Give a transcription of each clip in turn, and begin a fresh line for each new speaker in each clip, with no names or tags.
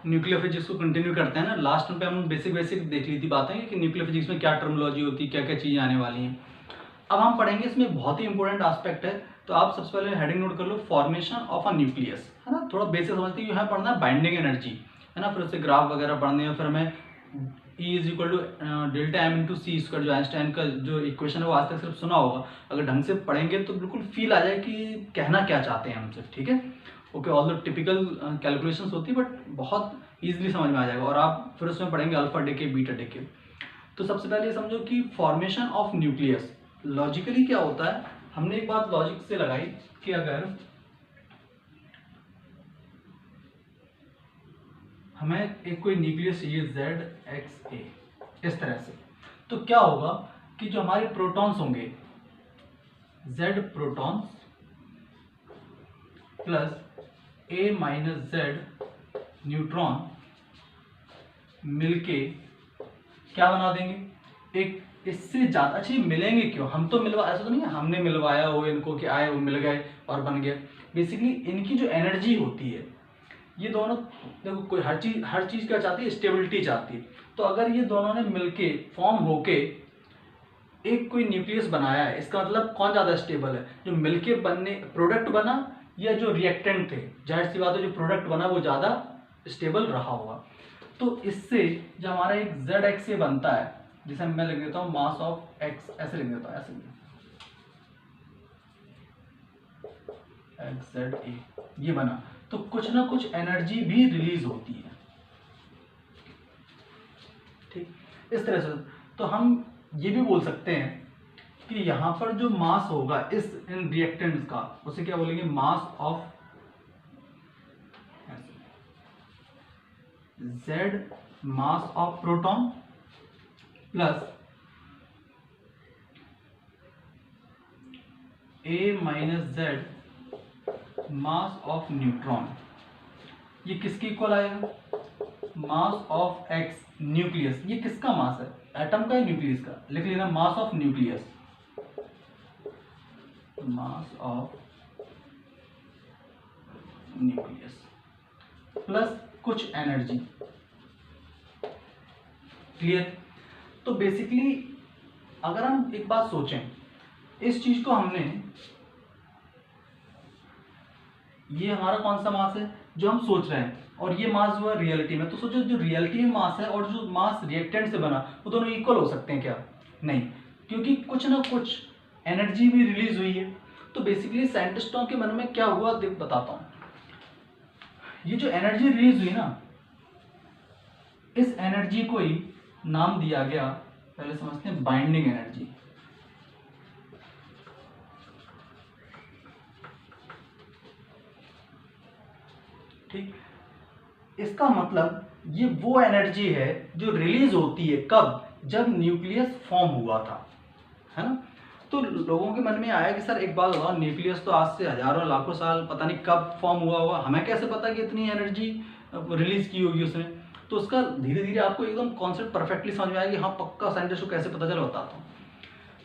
Nuclear physics को continue करते हैं ना। लास्ट पे हम बेसिक देख ली थी बातें कि न्यूक्लियर फिजिक्स में क्या टर्मिनोलॉजी होती है, क्या क्या चीज़ें आने वाली हैं। अब हम पढ़ेंगे, इसमें बहुत ही इंपॉर्टेंट एस्पेक्ट है। तो आप सबसे पहले हेडिंग नोट कर लो, फॉर्मेशन ऑफ अ न्यूक्लियस, है ना। थोड़ा बेसिक समझते हैं, यहाँ पढ़ना है बाइंडिंग एनर्जी, है ना। फिर उससे ग्राफ वगैरह पढ़ने हैं। फिर हमें E is equal to delta M into C square, जो आइंस्टाइन का जो इक्वेशन है वो आज तक सिर्फ सुना होगा। अगर ढंग से पढ़ेंगे तो बिल्कुल फील आ जाए कि कहना क्या चाहते हैं हमसे, ठीक है। Okay, all the typical calculations होती है बट बहुत ईजिली समझ में आ जाएगा। और आप फिर उसमें पढ़ेंगे अल्फा डिके, बीटा डिके। तो सबसे पहले ये समझो कि फॉर्मेशन ऑफ न्यूक्लियस लॉजिकली क्या होता है। हमने एक बात लॉजिक से लगाई कि अगर हमें एक कोई न्यूक्लियस चाहिए ZXA इस तरह से, तो क्या होगा कि जो हमारे प्रोटॉन्स होंगे Z protons plus A minus Z neutron मिलके क्या बना देंगे, एक इससे ज्यादा। अच्छा, मिलेंगे क्यों? हम तो मिलवा, ऐसा तो नहीं है हमने मिलवाया हो इनको कि आए वो मिल गए और बन गया। बेसिकली इनकी जो एनर्जी होती है, ये दोनों देखो, कोई हर चीज क्या चाहती है, स्टेबिलिटी चाहती है। तो अगर ये दोनों ने मिलके फॉर्म होके एक कोई न्यूक्लियस बनाया है, इसका मतलब कौन ज्यादा स्टेबल है, जो मिलके बनने प्रोडक्ट बना या जो रिएक्टेंट थे। जाहिर सी बात है जो प्रोडक्ट बना वो ज्यादा स्टेबल रहा होगा। तो इससे जो हमारा एक ZXA बनता है, जिसे मैं लिख देता हूँ मास ऑफ X, ऐसे लिख देता हूँ, ऐसे XZA ये बना, तो कुछ ना कुछ एनर्जी भी रिलीज होती है, ठीक। इस तरह से तो हम ये भी बोल सकते हैं कि यहां पर जो मास होगा इस इन रिएक्टेंट्स का, उसे क्या बोलेंगे, mass of Z mass of proton plus A minus Z mass of neutron. ये किसके इक्वल आएगा, मास ऑफ X न्यूक्लियस। ये किसका मास है, एटम का या न्यूक्लियस का? लिख लेना mass of nucleus, mass of nucleus plus कुछ एनर्जी। क्लियर? तो बेसिकली अगर हम एक बात सोचें, इस चीज को हमने, ये हमारा कौन सा मास है जो हम सोच रहे हैं, और ये मास जो है रियलिटी में, तो सोचो जो रियलिटी में मास है और जो मास रिएक्टेंट से बना, वो दोनों इक्वल हो सकते हैं क्या? नहीं, क्योंकि कुछ ना कुछ एनर्जी भी रिलीज हुई है। तो बेसिकली साइंटिस्टों के मन में क्या हुआ, देख बताता हूं। ये जो एनर्जी रिलीज हुई ना, इस एनर्जी को ही नाम दिया गया, पहले समझते हैं, बाइंडिंग एनर्जी। ठीक, इसका मतलब ये वो एनर्जी है जो रिलीज होती है कब, जब न्यूक्लियस फॉर्म हुआ था, है ना। तो लोगों के मन में आया कि सर एक बात बताओ, न्यूक्लियस तो आज से हजारों लाखों साल पता नहीं कब फॉर्म हुआ होगा, हमें कैसे पता कि इतनी एनर्जी रिलीज की होगी उसने? तो उसका धीरे धीरे आपको एकदम कॉन्सेप्ट परफेक्टली समझ में आएगा कि हाँ पक्का साइंटिस्ट को कैसे पता चला, बताता हूँ।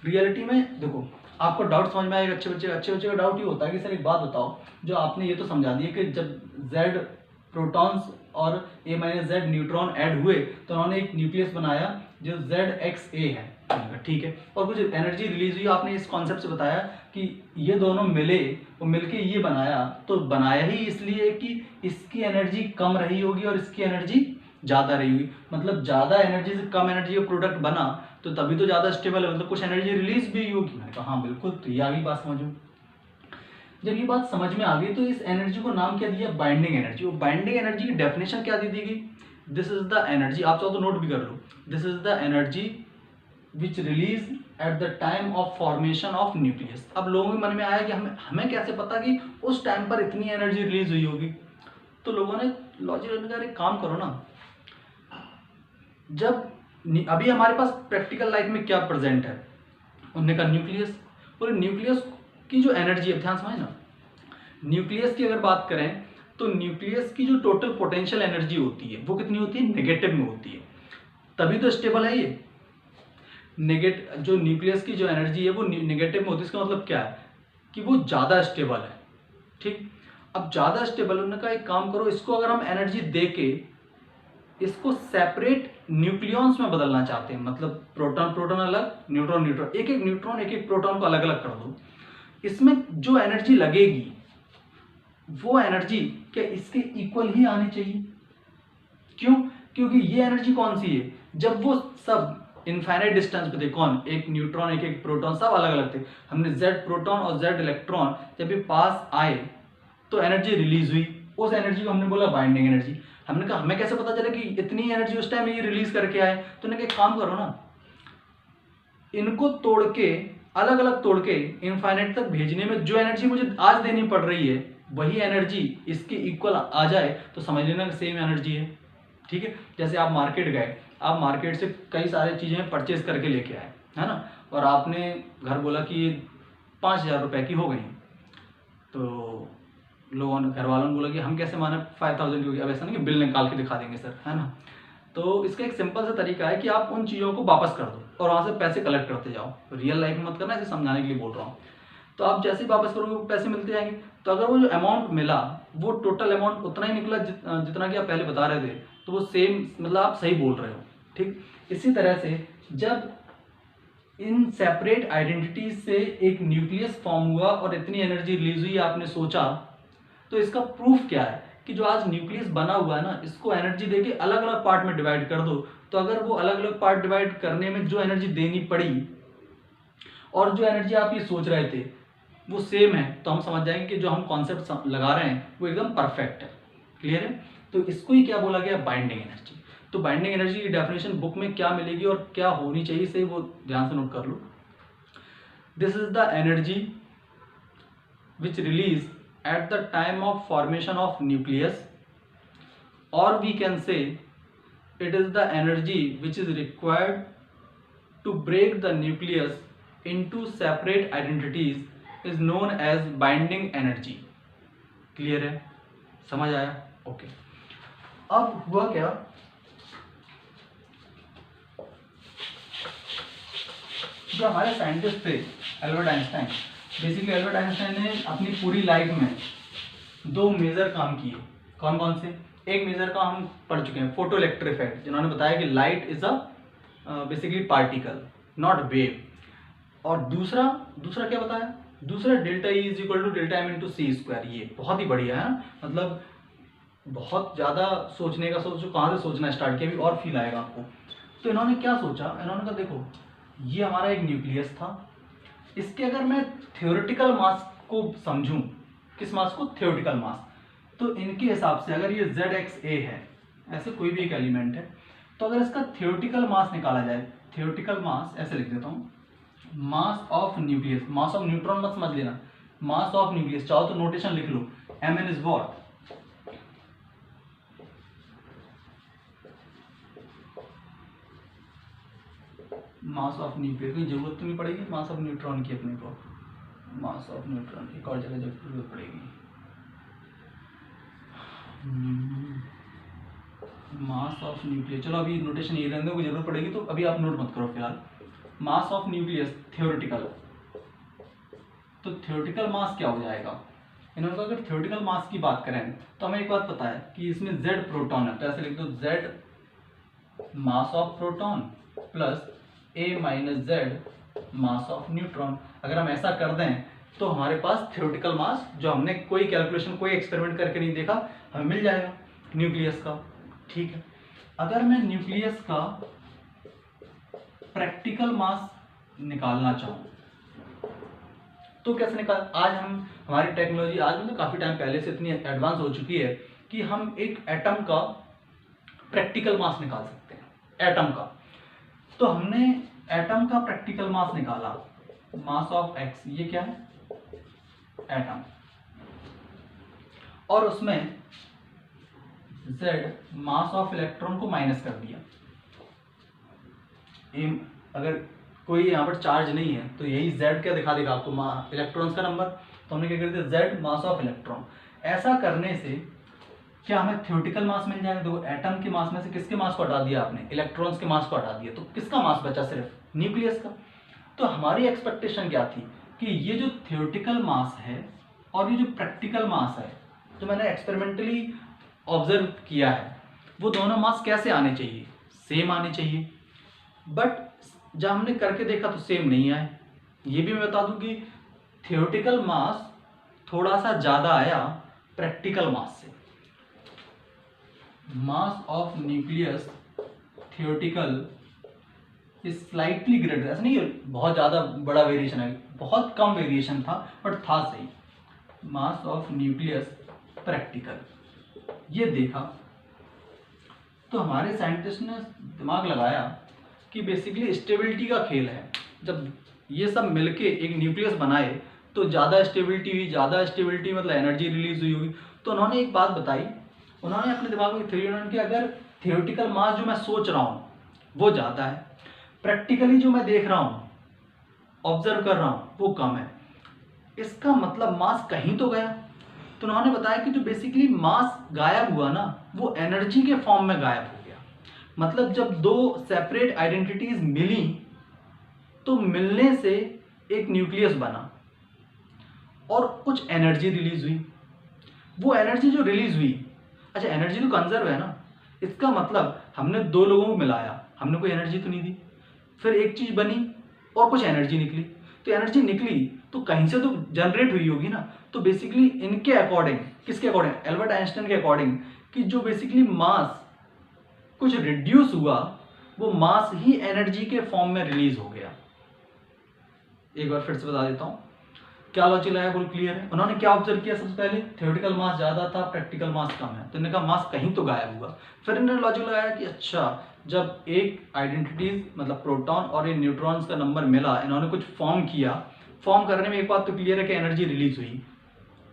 रियलिटी में देखो, आपको डाउट समझ में आएगा। अच्छे बच्चे का डाउट ये होता है कि सर एक बात बताओ, जो आपने ये तो समझा दिया कि जब Z प्रोटॉन्स और A minus Z neutron add हुए तो उन्होंने एक न्यूक्लियस बनाया जो ZXA है, ठीक है, और कुछ एनर्जी रिलीज हुई। आपने इस कॉन्सेप्ट से बताया कि ये दोनों मिले और मिलके ये बनाया, तो बनाया ही इसलिए कि इसकी एनर्जी कम रही होगी और इसकी एनर्जी ज्यादा रही होगी। मतलब ज्यादा एनर्जी से कम एनर्जी का प्रोडक्ट बना तो तभी तो ज्यादा स्टेबल है, मतलब कुछ एनर्जी रिलीज भी होगी। मैंने कहा हाँ बिल्कुल, तो ये आगे बात समझो। जब ये बात समझ में आ गई तो इस एनर्जी को नाम क्या दिया, बाइंडिंग एनर्जी। वो बाइंडिंग एनर्जी की डेफिनेशन क्या दी गई, दिस इज द एनर्जी, आप चाहो तो नोट भी कर लो, this is the energy which release at the time of formation of nucleus. अब लोगों के मन में आया कि हमें कैसे पता कि उस टाइम पर इतनी एनर्जी रिलीज हुई होगी। तो लोगों ने लॉजिकल एक काम करो ना, जब अभी हमारे पास प्रैक्टिकल लाइफ में क्या प्रेजेंट है, उन्होंने कहा न्यूक्लियस। और न्यूक्लियस की जो एनर्जी है, ध्यान समझ ना, न्यूक्लियस की अगर बात करें तो न्यूक्लियस की जो टोटल पोटेंशियल एनर्जी होती है वो कितनी होती है, नेगेटिव में होती है, तभी तो स्टेबल है ये। जो न्यूक्लियस की जो एनर्जी है वो नेगेटिव में होती है। इसका मतलब क्या है कि वो ज़्यादा स्टेबल है, ठीक। अब ज़्यादा स्टेबल होने का एक काम करो, इसको अगर हम एनर्जी दे के इसको सेपरेट न्यूक्लियॉन्स में बदलना चाहते हैं, मतलब प्रोटॉन प्रोटॉन अलग, न्यूट्रॉन न्यूट्रॉन, एक एक न्यूट्रॉन एक एक प्रोटॉन को अलग अलग कर दो, इसमें जो एनर्जी लगेगी वो एनर्जी क्या इसके इक्वल ही आनी चाहिए। क्यों? क्योंकि ये एनर्जी कौन सी है, जब वो सब इनफाइनाइट डिस्टेंस पे थे, कौन, एक न्यूट्रॉन एक एक प्रोटॉन सब अलग अलग थे, हमने जेड प्रोटॉन और जेड इलेक्ट्रॉन जब ये पास आए तो एनर्जी रिलीज हुई, उस एनर्जी को हमने बोला बाइंडिंग एनर्जी। हमने कहा हमें कैसे पता चला कि इतनी एनर्जी उस टाइम ये रिलीज करके आए, तो उन्होंने एक काम करो ना, इनको तोड़ के अलग अलग तोड़ के इनफाइनाइट तक भेजने में जो एनर्जी मुझे आज देनी पड़ रही है वही एनर्जी इसके इक्वल आ जाए तो समझ लेना सेम एनर्जी है। ठीक है, जैसे आप मार्केट गए, आप मार्केट से कई सारी चीज़ें परचेज करके लेके आए, है ना, और आपने घर बोला कि ये 5,000 रुपये की हो गई, तो लोगों ने, घर वालों ने बोला कि हम कैसे माने 5,000 की होगी, अब ऐसा नहीं कि बिल निकाल के दिखा देंगे सर, है ना। तो इसका एक सिंपल सा तरीका है कि आप उन चीज़ों को वापस कर दो और वहाँ से पैसे कलेक्ट करते जाओ। रियल लाइफ में मत करना, इसे समझाने के लिए बोल रहा हूँ। तो आप जैसे ही वापस करोगे वो पैसे मिलते जाएंगे। तो अगर वो जो अमाउंट मिला वो टोटल अमाउंट उतना ही निकला जितना कि आप पहले बता रहे थे, तो वो सेम, मतलब आप सही बोल रहे हो। ठीक, इसी तरह से जब इन सेपरेट आइडेंटिटीज से एक न्यूक्लियस फॉर्म हुआ और इतनी एनर्जी रिलीज हुई, आपने सोचा, तो इसका प्रूफ क्या है कि जो आज न्यूक्लियस बना हुआ है ना, इसको एनर्जी देके अलग अलग पार्ट में डिवाइड कर दो, तो अगर वो अलग अलग पार्ट डिवाइड करने में जो एनर्जी देनी पड़ी और जो एनर्जी आप ये सोच रहे थे वो सेम है, तो हम समझ जाएंगे कि जो हम कॉन्सेप्ट लगा रहे हैं वो एकदम परफेक्ट है। क्लियर है? तो इसको ही क्या बोला गया, बाइंडिंग एनर्जी। तो बाइंडिंग एनर्जी की डेफिनेशन बुक में क्या मिलेगी और क्या होनी चाहिए, इसे वो ध्यान से नोट कर लो। This is the energy which release at the time of formation of nucleus, or we can say it is the energy which is required to break the nucleus into separate identities is known as binding energy। Clear है? समझ आया? Okay. अब हुआ क्या, जो हमारे scientist थे Albert Einstein, basically Albert Einstein ने अपनी पूरी लाइफ में 2 मेजर काम किए। कौन कौन से? एक मेजर का हम पढ़ चुके हैं, फोटो इलेक्ट्रिक इफेक्ट, जिन्होंने बताया कि light is a basically particle not wave. और दूसरा क्या बताया, दूसरा delta E is equal to delta M into C square. ये बहुत ही बढ़िया है, मतलब बहुत ज़्यादा सोचने का, सोचो कहाँ से सोचना स्टार्ट किया, अभी और फील आएगा आपको। तो इन्होंने क्या सोचा, इन्होंने कहा देखो ये हमारा एक न्यूक्लियस था, इसके अगर मैं थ्योरेटिकल मास को समझूं, किस मास को, थ्योरेटिकल मास, तो इनके हिसाब से अगर ये ZXA है, ऐसे कोई भी एक एलिमेंट है, तो अगर इसका थ्योरेटिकल मास निकाला जाए, थ्योरेटिकल मास ऐसे लिख देता हूँ, mass of nucleus, mass of neutron मत समझ लेना, मास ऑफ न्यूक्लियस, चाहो तो नोटेशन लिख लो, Mn is what, mass of nucleus की जरूरत तो नहीं पड़ेगी, मास ऑफ न्यूट्रॉन की अपने को, मास ऑफ न्यूट्रॉन एक और जगह जरूरत पड़ेगी, मास ऑफ न्यूक्लियस, चलो अभी नोटेशन ये रहने दो, कोई जरूरत पड़ेगी तो अभी आप नोट मत करो फिलहाल। मास ऑफ न्यूक्लियस थ्योरेटिकल, तो थ्योरेटिकल मास क्या हो जाएगा, इन्होंने कहा अगर थ्योरेटिकल मास की बात करें तो हमें एक बात पता है कि इसमें Z प्रोटॉन है, तो ऐसे लिख दो Z mass of proton plus A minus Z mass of neutron. अगर हम ऐसा कर दें तो हमारे पास थ्योरेटिकल मास, जो हमने कोई कैलकुलेशन कोई एक्सपेरिमेंट करके नहीं देखा, हमें मिल जाएगा न्यूक्लियस का। ठीक है, अगर मैं न्यूक्लियस का प्रैक्टिकल मास निकालना चाहूँ तो कैसे निकाल, आज हम, हमारी टेक्नोलॉजी आज मतलब काफ़ी टाइम पहले से इतनी एडवांस हो चुकी है कि हम एक एटम का प्रैक्टिकल मास निकाल सकते हैं, एटम का। तो हमने एटम का प्रैक्टिकल मास निकाला, मास ऑफ X, ये क्या है, एटम, और उसमें Z मास ऑफ इलेक्ट्रॉन को माइनस कर दिया। अगर कोई यहाँ पर चार्ज नहीं है तो यही Z क्या दिखा देगा आपको, इलेक्ट्रॉन्स का नंबर, तो हमने क्या कर दिया Z मास ऑफ इलेक्ट्रॉन। ऐसा करने से क्या हमें थ्योरेटिकल मास मिल जाएगा, तो एटम के मास में से किसके मास को हटा दिया आपने, इलेक्ट्रॉन्स के मास को हटा दिया, तो किसका मास बचा, सिर्फ न्यूक्लियस का। तो हमारी एक्सपेक्टेशन क्या थी कि ये जो थ्योरेटिकल मास है और ये जो प्रैक्टिकल मास है, जो मैंने एक्सपेरिमेंटली ऑब्जर्व किया है, वो दोनों मास कैसे आने चाहिए, सेम आने चाहिए। बट जब हमने करके देखा तो सेम नहीं आए। ये भी मैं बता दूं कि थियोरेटिकल मास थोड़ा सा ज़्यादा आया प्रैक्टिकल मास से। Mass of nucleus theoretical is slightly greater, ऐसा नहीं है बहुत ज़्यादा बड़ा वेरिएशन है, बहुत कम वेरिएशन था बट था सही। मास ऑफ न्यूक्लियस प्रैक्टिकल, ये देखा तो हमारे साइंटिस्ट ने दिमाग लगाया कि बेसिकली स्टेबिलिटी का खेल है। जब ये सब मिलके एक न्यूक्लियस बनाए तो ज़्यादा स्टेबिलिटी हुई, ज़्यादा स्टेबिलिटी मतलब एनर्जी रिलीज हुई होगी। तो उन्होंने एक बात बताई, उन्होंने अपने दिमाग में थ्योरी उन्होंने कि अगर थियोरेटिकल मास जो मैं सोच रहा हूँ वो ज़्यादा है, प्रैक्टिकली जो मैं देख रहा हूँ ऑब्जर्व कर रहा हूँ वो कम है, इसका मतलब मास कहीं तो गया। तो उन्होंने बताया कि जो बेसिकली मास गायब हुआ ना वो एनर्जी के फॉर्म में गायब हो गया। मतलब जब दो सेपरेट आइडेंटिटीज मिली तो मिलने से एक न्यूक्लियस बना और कुछ एनर्जी रिलीज हुई। वो एनर्जी जो रिलीज हुई, अच्छा एनर्जी तो कंजर्व है ना, इसका मतलब हमने दो लोगों को मिलाया, हमने कोई एनर्जी तो नहीं दी, फिर एक चीज बनी और कुछ एनर्जी निकली। तो एनर्जी निकली तो कहीं से तो जनरेट हुई होगी ना। तो बेसिकली इनके अकॉर्डिंग, किसके अकॉर्डिंग, एल्बर्ट आइंस्टाइन के अकॉर्डिंग, कि जो बेसिकली मास कुछ रिड्यूस हुआ वो मास ही एनर्जी के फॉर्म में रिलीज हो गया। एक बार फिर से बता देता हूं क्या लॉजिक लगाया, बिल्कुल क्लियर है। उन्होंने क्या ऑब्जर्व किया, सबसे पहले थ्योरेटिकल मास ज्यादा था, प्रैक्टिकल मास कम है, तो इन्होंने कहा मास कहीं तो गायब हुआ। फिर इन्होंने लॉजिक लगाया कि अच्छा जब एक आइडेंटिटीज मतलब प्रोटॉन और ये न्यूट्रॉन्स का नंबर मिला, इन्होंने कुछ फॉर्म किया, फॉर्म करने में एक बात तो क्लियर है कि एनर्जी रिलीज हुई।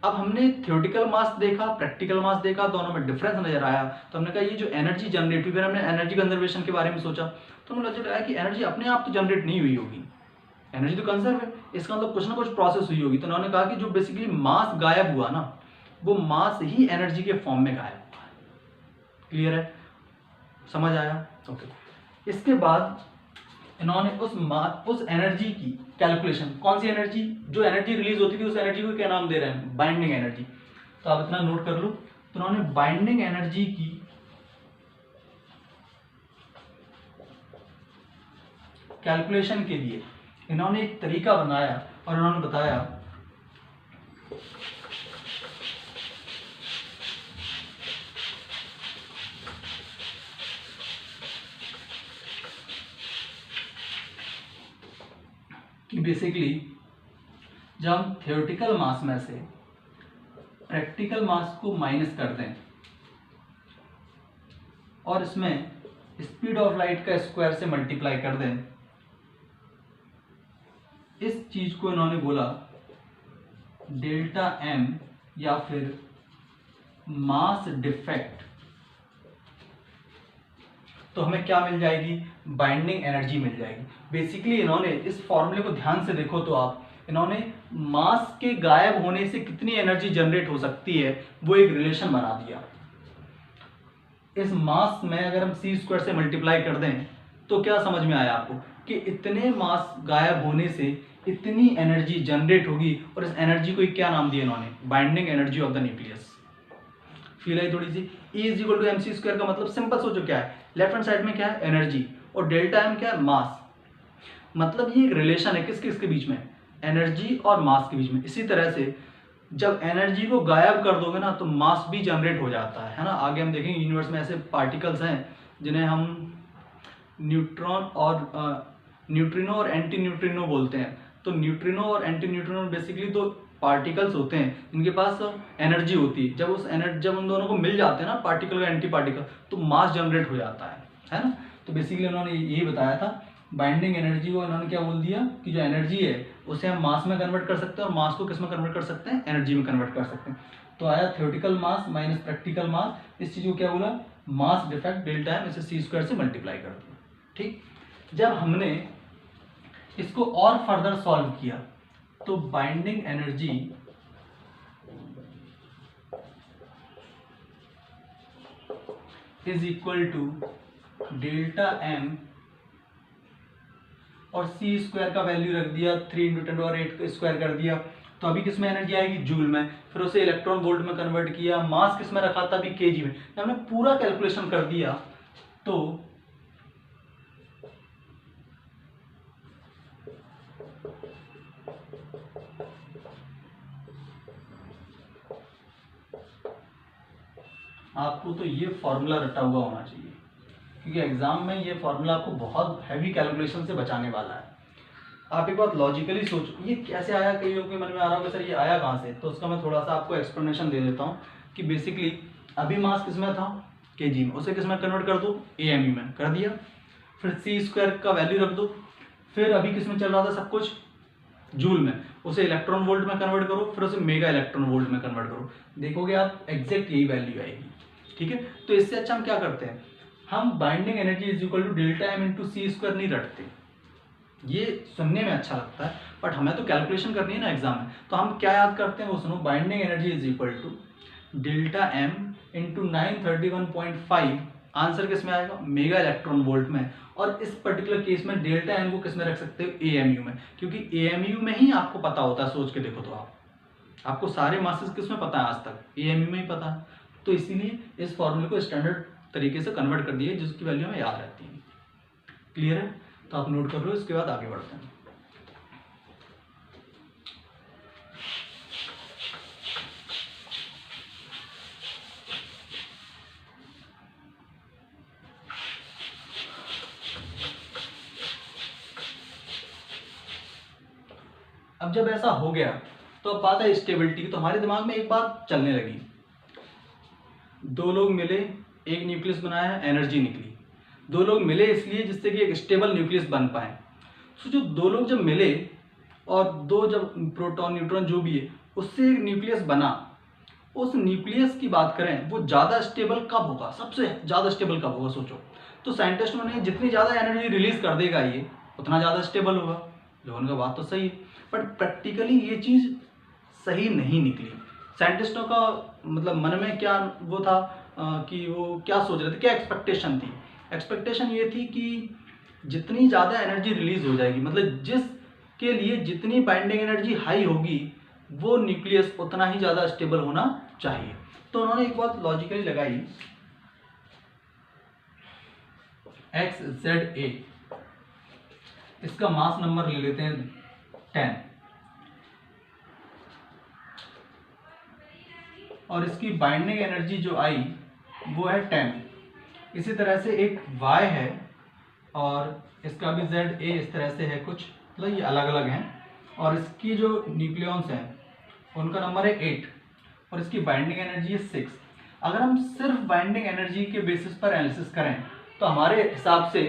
अब हमने थ्योरेटिकल मास देखा, प्रैक्टिकल मास देखा, दोनों में डिफरेंस नजर आया, तो हमने कहा ये जो एनर्जी जनरेट हुई, फिर हमने एनर्जी कंजर्वेशन के बारे में सोचा, तो हमने लॉजिक लगाया कि एनर्जी अपने आप तो जनरेट नहीं हुई होगी, एनर्जी तो कंजर्व है, इसका मतलब कुछ ना कुछ प्रोसेस हुई होगी। तो उन्होंने कहा कि जो बेसिकली मास गायब हुआ ना वो मास ही एनर्जी के फॉर्म में गायब हुआ है। क्लियर है, समझ आया? ओके। इसके बाद इन्होंने उस एनर्जी की कैलकुलेशन, कौन सी एनर्जी, जो एनर्जी रिलीज होती थी उस एनर्जी को क्या नाम दे रहे हैं, बाइंडिंग एनर्जी। तो आप इतना नोट कर लो। तो उन्होंने बाइंडिंग एनर्जी की कैलकुलेशन के लिए इन्होंने एक तरीका बनाया और इन्होंने बताया कि बेसिकली जब हम थियोरेटिकल मास में से प्रैक्टिकल मास को माइनस कर दें और इसमें स्पीड ऑफ लाइट का स्क्वायर से मल्टीप्लाई कर दें, इस चीज को इन्होंने बोला डेल्टा एम या फिर मास डिफेक्ट, तो हमें क्या मिल जाएगी, बाइंडिंग एनर्जी मिल जाएगी। बेसिकली इन्होंने इस फॉर्मूले को ध्यान से देखो तो आप, इन्होंने मास के गायब होने से कितनी एनर्जी जनरेट हो सकती है वो एक रिलेशन बना दिया। इस मास में अगर हम सी स्क्वायर से मल्टीप्लाई कर दें तो क्या समझ में आया आपको कि इतने मास गायब होने से इतनी एनर्जी जनरेट होगी, और इस एनर्जी को क्या नाम दिया इन्होंने, binding energy of the nucleus. Feel आई थोड़ी सी। E is equal to M C square का मतलब सिंपल सोचो क्या है, लेफ्ट हैंड साइड में क्या है, एनर्जी, और डेल्टा एम क्या है, मास। मतलब ये एक रिलेशन है किस किस के बीच में, एनर्जी और मास के बीच में। इसी तरह से जब एनर्जी को गायब कर दोगे ना तो मास भी जनरेट हो जाता है ना। आगे हम देखेंगे यूनिवर्स में ऐसे पार्टिकल्स हैं जिन्हें हम न्यूट्रॉन और न्यूट्रिनो और एंटी न्यूट्रिनो बोलते हैं। तो न्यूट्रिनो और एंटी न्यूट्रिनो बेसिकली दो पार्टिकल्स होते हैं जिनके पास एनर्जी होती है। जब उस एनर्जी, जब उन दोनों को मिल जाते हैं ना, पार्टिकल का एंटी पार्टिकल, तो मास जनरेट हो जाता है ना। तो बेसिकली उन्होंने यही बताया था, बाइंडिंग एनर्जी को इन्होंने क्या बोल दिया कि जो एनर्जी है उसे हम मास में कन्वर्ट कर सकते हैं और मास को किस में कन्वर्ट कर सकते हैं, एनर्जी में कन्वर्ट कर सकते हैं। तो आया थ्योरेटिकल मास माइनस प्रैक्टिकल मास, इस चीज को क्या बोला, मास डिफेक्ट डेल्टा एम, इसे सी स्क्वायर से मल्टीप्लाई कर दिया। ठीक, जब हमने इसको और फर्दर सॉल्व किया तो binding energy is equal to delta M और सी स्क्वायर का वैल्यू रख दिया 3 × 10⁸ स्क्वायर कर दिया, तो अभी किस में एनर्जी आएगी, जूल में, फिर उसे इलेक्ट्रॉन वोल्ट में कन्वर्ट किया, मास किस में रखा था, अभी केजी में, हमने पूरा कैलकुलेशन कर दिया। तो आपको तो ये फॉर्मूला रटा हुआ होना चाहिए, क्योंकि एग्जाम में ये फॉर्मूला आपको बहुत हैवी कैलकुलेशन से बचाने वाला है। आप एक बात लॉजिकली सोचो, ये कैसे आया, कई लोगों के मन में आ रहा होगा सर ये आया कहाँ से, तो उसका मैं थोड़ा सा आपको एक्सप्लेनेशन दे देता हूँ कि बेसिकली अभी मास किस में था, केजी में, उसे किस में कन्वर्ट कर दो, एएमयू में कर दिया, फिर सी स्क्वायर का वैल्यू रख दो, फिर अभी किस में चल रहा था सब कुछ, जूल में, उसे इलेक्ट्रॉन वोल्ट में कन्वर्ट करो, फिर उसे मेगा इलेक्ट्रॉन वोल्ट में कन्वर्ट करो, देखोगे आप एग्जैक्ट यही वैल्यू आएगी। ठीक है, तो इससे अच्छा हम क्या करते हैं, हम binding energy is equal to delta M into C square नहीं रटते, ये सुनने में अच्छा लगता है बट हमें तो कैलकुलेशन करनी है ना एग्जाम में, तो हम क्या याद करते हैं वो सुनो, binding energy is equal to delta M into 931.5, answer किस में आएगा, मेगा इलेक्ट्रॉन वोल्ट में, और इस पर्टिकुलर केस में डेल्टा एम को किस में रख सकते हो, एएमयू में, क्योंकि एएमयू में ही आपको पता होता है, सोच के देखो तो आपको सारे मासेस किस में पता है आज तक, एएमयू में ही पता है, तो इसीलिए इस फॉर्मूले को स्टैंडर्ड तरीके से कन्वर्ट कर दिए जिसकी वैल्यू हमें याद रहती है। क्लियर है, तो आप नोट कर लो, इसके बाद आगे बढ़ते हैं। अब जब ऐसा हो गया तो अब बात है स्टेबिलिटी की, तो हमारे दिमाग में एक बात चलने लगी, दो लोग मिले, एक न्यूक्लियस बनाया, एनर्जी निकली, दो लोग मिले इसलिए जिससे कि एक स्टेबल न्यूक्लियस बन पाए। तो जो दो लोग जब मिले और दो जब प्रोटॉन न्यूट्रॉन जो भी है उससे एक न्यूक्लियस बना, उस न्यूक्लियस की बात करें वो ज़्यादा स्टेबल कब होगा, सबसे ज़्यादा स्टेबल कब होगा सोचो, तो साइंटिस्टों ने जितनी ज़्यादा एनर्जी रिलीज कर देगा ये उतना ज़्यादा स्टेबल होगा, जो उनका बात तो सही है, बट प्रैक्टिकली ये चीज़ सही नहीं निकली। साइंटिस्टों का मतलब मन में क्या वो था कि वो क्या सोच रहे थे, क्या एक्सपेक्टेशन थी, एक्सपेक्टेशन ये थी कि जितनी ज़्यादा एनर्जी रिलीज हो जाएगी, मतलब जिसके लिए जितनी बाइंडिंग एनर्जी हाई होगी वो न्यूक्लियस उतना ही ज़्यादा स्टेबल होना चाहिए। तो उन्होंने एक बात लॉजिकली लगाई, एक्स जेड ए, इसका मास नंबर ले लेते हैं 10, और इसकी बाइंडिंग एनर्जी जो आई वो है 10। इसी तरह से एक y है और इसका भी जेड ए इस तरह से है कुछ, मतलब ये अलग अलग हैं, और इसकी जो न्यूक्लियॉन्स हैं उनका नंबर है 8 और इसकी बाइंडिंग एनर्जी है 6। अगर हम सिर्फ बाइंडिंग एनर्जी के बेसिस पर एनालिसिस करें तो हमारे हिसाब से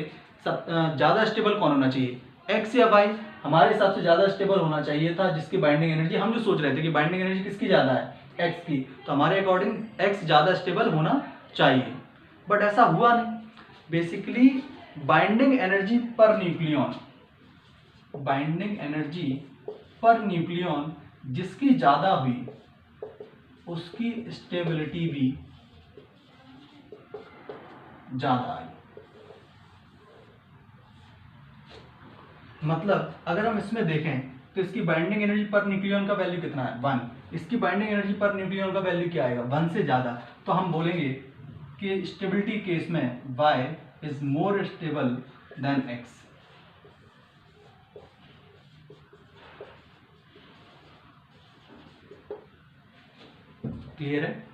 ज़्यादा स्टेबल कौन होना चाहिए, x या y, हमारे हिसाब से ज़्यादा स्टेबल होना चाहिए था जिसकी बाइंडिंग एनर्जी, हम जो सोच रहे थे कि बाइंडिंग एनर्जी किसकी ज़्यादा है, x की, तो हमारे अकॉर्डिंग x ज़्यादा स्टेबल होना चाहिए, बट ऐसा हुआ नहीं। बेसिकली बाइंडिंग एनर्जी पर न्यूक्लियॉन, बाइंडिंग एनर्जी पर न्यूक्लियॉन जिसकी ज़्यादा हुई उसकी स्टेबिलिटी भी ज़्यादा आई। मतलब अगर हम इसमें देखें तो इसकी बाइंडिंग एनर्जी पर न्यूक्लियॉन का वैल्यू कितना है, 1, इसकी बाइंडिंग एनर्जी पर न्यूक्लियॉन का वैल्यू क्या आएगा, 1 से ज़्यादा, तो हम बोलेंगे कि स्टेबिलिटी केस में y is more stable then x। Clear है,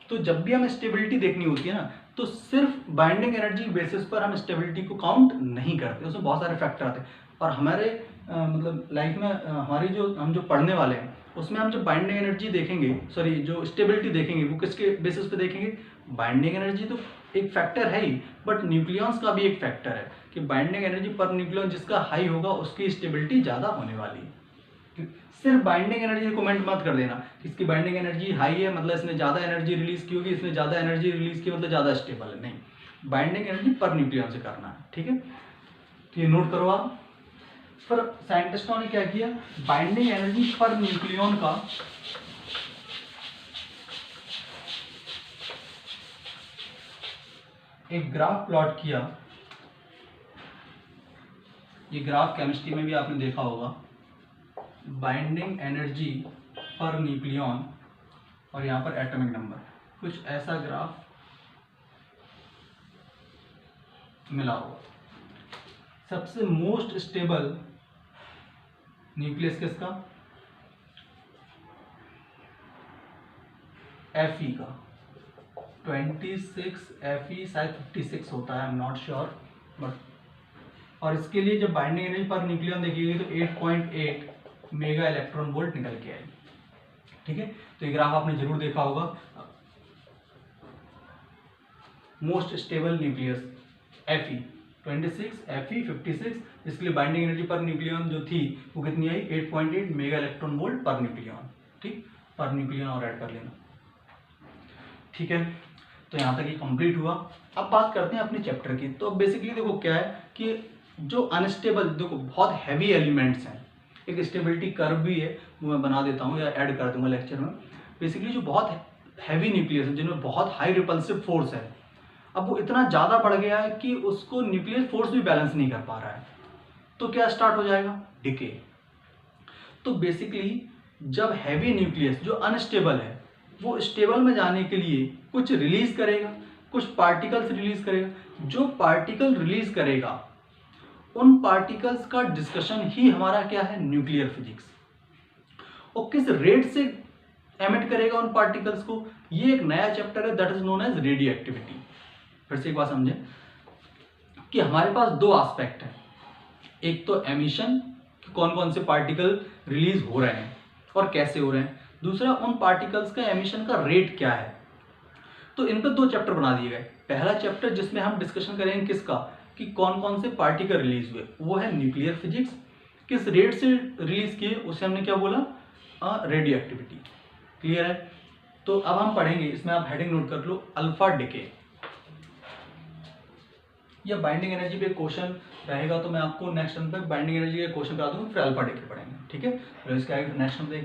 तो जब भी हम स्टेबिलिटी देखनी होती है ना तो सिर्फ बाइंडिंग एनर्जी बेसिस पर हम स्टेबिलिटी को काउंट नहीं करते, उसमें बहुत सारे फैक्टर आते हैं, और हमारे मतलब लाइफ में हमारी जो हम जो पढ़ने वाले हैं उसमें हम जब बाइंडिंग एनर्जी देखेंगे, सॉरी जो स्टेबिलिटी देखेंगे वो किसके बेसिस पे देखेंगे, बाइंडिंग एनर्जी तो एक फैक्टर है ही, बट न्यूक्लियॉन्स का भी एक फैक्टर है कि बाइंडिंग एनर्जी पर न्यूक्लियॉन जिसका हाई होगा उसकी स्टेबिलिटी ज़्यादा होने वाली है। सिर्फ बाइंडिंग एनर्जी को कमेंट मत कर देना, इसकी बाइंडिंग एनर्जी हाई है मतलब इसने ज़्यादा एनर्जी रिलीज की होगी, इसने ज़्यादा एनर्जी रिलीज की मतलब ज़्यादा स्टेबल है, नहीं, बाइंडिंग एनर्जी पर न्यूक्लियॉन से करना है, ठीक है, तो ये नोट करो आप। फिर साइंटिस्टों ने क्या किया, बाइंडिंग एनर्जी पर न्यूक्लियॉन का एक ग्राफ प्लॉट किया, ये ग्राफ केमिस्ट्री में भी आपने देखा होगा, बाइंडिंग एनर्जी पर न्यूक्लियन और यहाँ पर एटॉमिक नंबर, कुछ ऐसा ग्राफ मिला होगा। सबसे मोस्ट स्टेबल न्यूक्लियस किसका? Fe का 26, Fe शायद 56 होता है, I am not sure but. और इसके लिए जब बाइंडिंग एनर्जी पर न्यूक्लियन देखिएगी तो 8.8 मेगा इलेक्ट्रॉन वोल्ट निकल के आएगी। ठीक है, तो ये ग्राफ आपने जरूर देखा होगा। Most stable nucleus Fe 26, Fe 56, इसके लिए बाइंडिंग एनर्जी पर न्यूक्लियन जो थी वो कितनी आई? 8.8 mega electron volt per nucleon. ठीक, पर न्यूक्लियन और ऐड कर लेना। ठीक है, तो यहाँ तक ये कंप्लीट हुआ। अब बात करते हैं अपने चैप्टर की। तो बेसिकली देखो क्या है कि जो अनस्टेबल, देखो बहुत हैवी एलिमेंट्स हैं, एक स्टेबिलिटी कर्व भी है, वो मैं बना देता हूँ या ऐड कर दूंगा लेक्चर में। बेसिकली जो बहुत हैवी न्यूक्लियस है, जिनमें बहुत हाई रिपल्सिव फोर्स है, अब वो इतना ज़्यादा बढ़ गया है कि उसको न्यूक्लियर फोर्स भी बैलेंस नहीं कर पा रहा है, तो क्या स्टार्ट हो जाएगा? डिके। तो बेसिकली जब हैवी न्यूक्लियस जो अनस्टेबल है वो स्टेबल में जाने के लिए कुछ रिलीज करेगा, कुछ पार्टिकल्स रिलीज करेगा। जो पार्टिकल रिलीज करेगा उन पार्टिकल्स का डिस्कशन ही हमारा क्या है? Nuclear physics. और किस रेट से एमिट करेगा उन पार्टिकल्स को, ये एक नया चैप्टर है, that is known as radioactivity. फिर से एक बात समझें कि हमारे पास दो एस्पेक्ट है, एक तो एमिशन, कौन कौन से पार्टिकल रिलीज हो रहे हैं और कैसे हो रहे हैं, दूसरा उन पार्टिकल्स का एमिशन का रेट क्या है। तो इन पर दो चैप्टर बना दिए गए। पहला चैप्टर जिसमें हम डिस्कशन करेंगे किसका, कि कौन कौन से पार्टिकल रिलीज हुए, वो है न्यूक्लियर फिजिक्स। किस रेट से रिलीज किए उसे हमने क्या बोला? Radio activity. क्लियर है? तो अब हम पढ़ेंगे, इसमें आप हेडिंग नोट कर लो, अल्फा डिके। या बाइंडिंग एनर्जी पे क्वेश्चन रहेगा तो मैं आपको नेक्स्ट टाइम पे बाइंडिंग एनर्जी के क्वेश्चन करा दूंगा, फिर अल्फा डिके पढ़ेंगे। ठीक है, तो इसके आगे नेक्स्ट टाइम